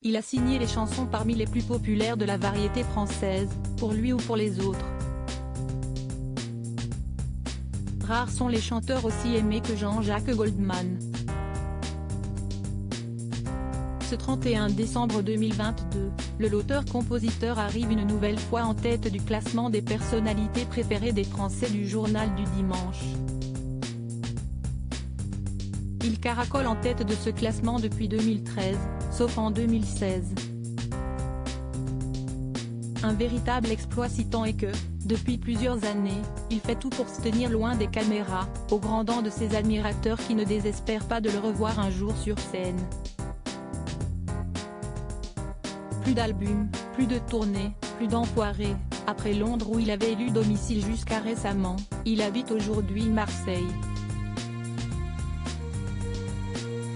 Il a signé les chansons parmi les plus populaires de la variété française, pour lui ou pour les autres. Rares sont les chanteurs aussi aimés que Jean-Jacques Goldman. Ce 31 décembre 2022, l'auteur-compositeur arrive une nouvelle fois en tête du classement des personnalités préférées des Français du Journal du Dimanche. Il caracole en tête de ce classement depuis 2013, sauf en 2016. Un véritable exploit si tant est que, depuis plusieurs années, il fait tout pour se tenir loin des caméras, au grand dam de ses admirateurs qui ne désespèrent pas de le revoir un jour sur scène. Plus d'albums, plus de tournées, plus d'enfoirés. Après Londres où il avait élu domicile jusqu'à récemment, il habite aujourd'hui Marseille.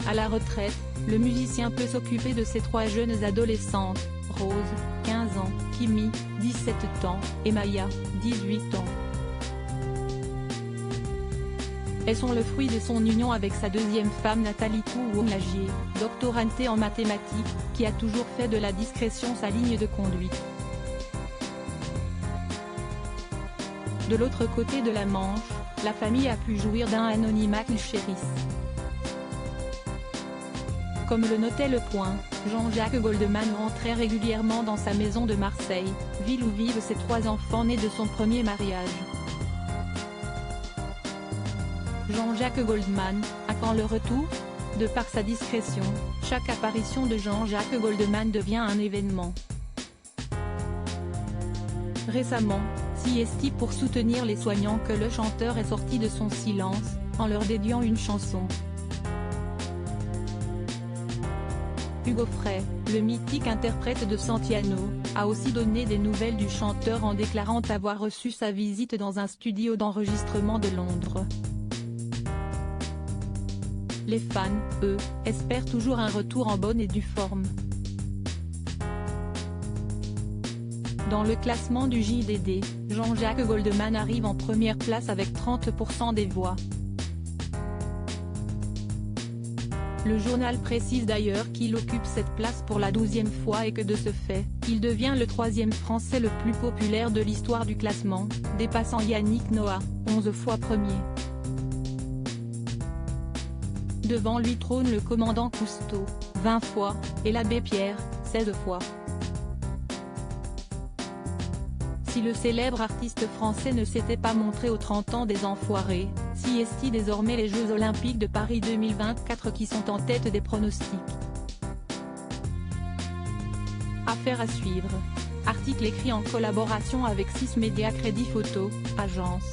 À la retraite, le musicien peut s'occuper de ses 3 jeunes adolescentes, Rose, 15 ans, Kimi, 17 ans, et Maya, 18 ans. Elles sont le fruit de son union avec sa deuxième femme Nathalie Kououlagier, doctorantée en mathématiques, qui a toujours fait de la discrétion sa ligne de conduite. De l'autre côté de la Manche, la famille a pu jouir d'un anonymat qu'ils chérissent. Comme le notait Le Point, Jean-Jacques Goldman rentrait régulièrement dans sa maison de Marseille, ville où vivent ses 3 enfants nés de son premier mariage. Jean-Jacques Goldman, à quand le retour ? De par sa discrétion, chaque apparition de Jean-Jacques Goldman devient un événement. Récemment, CST pour soutenir les soignants que le chanteur est sorti de son silence, en leur dédiant une chanson. Hugo Frey, le mythique interprète de Santiano, a aussi donné des nouvelles du chanteur en déclarant avoir reçu sa visite dans un studio d'enregistrement de Londres. Les fans, eux, espèrent toujours un retour en bonne et due forme. Dans le classement du JDD, Jean-Jacques Goldman arrive en première place avec 30% des voix. Le journal précise d'ailleurs qu'il occupe cette place pour la 12e fois et que de ce fait, il devient le 3e Français le plus populaire de l'histoire du classement, dépassant Yannick Noah, 11 fois premier. Devant lui trône le commandant Cousteau, 20 fois, et l'abbé Pierre, 16 fois. Si le célèbre artiste français ne s'était pas montré aux 30 ans des Enfoirés, si est-il désormais les Jeux Olympiques de Paris 2024 qui sont en tête des pronostics. Affaire à suivre. Article écrit en collaboration avec 6 Médias Crédit Photo, agence.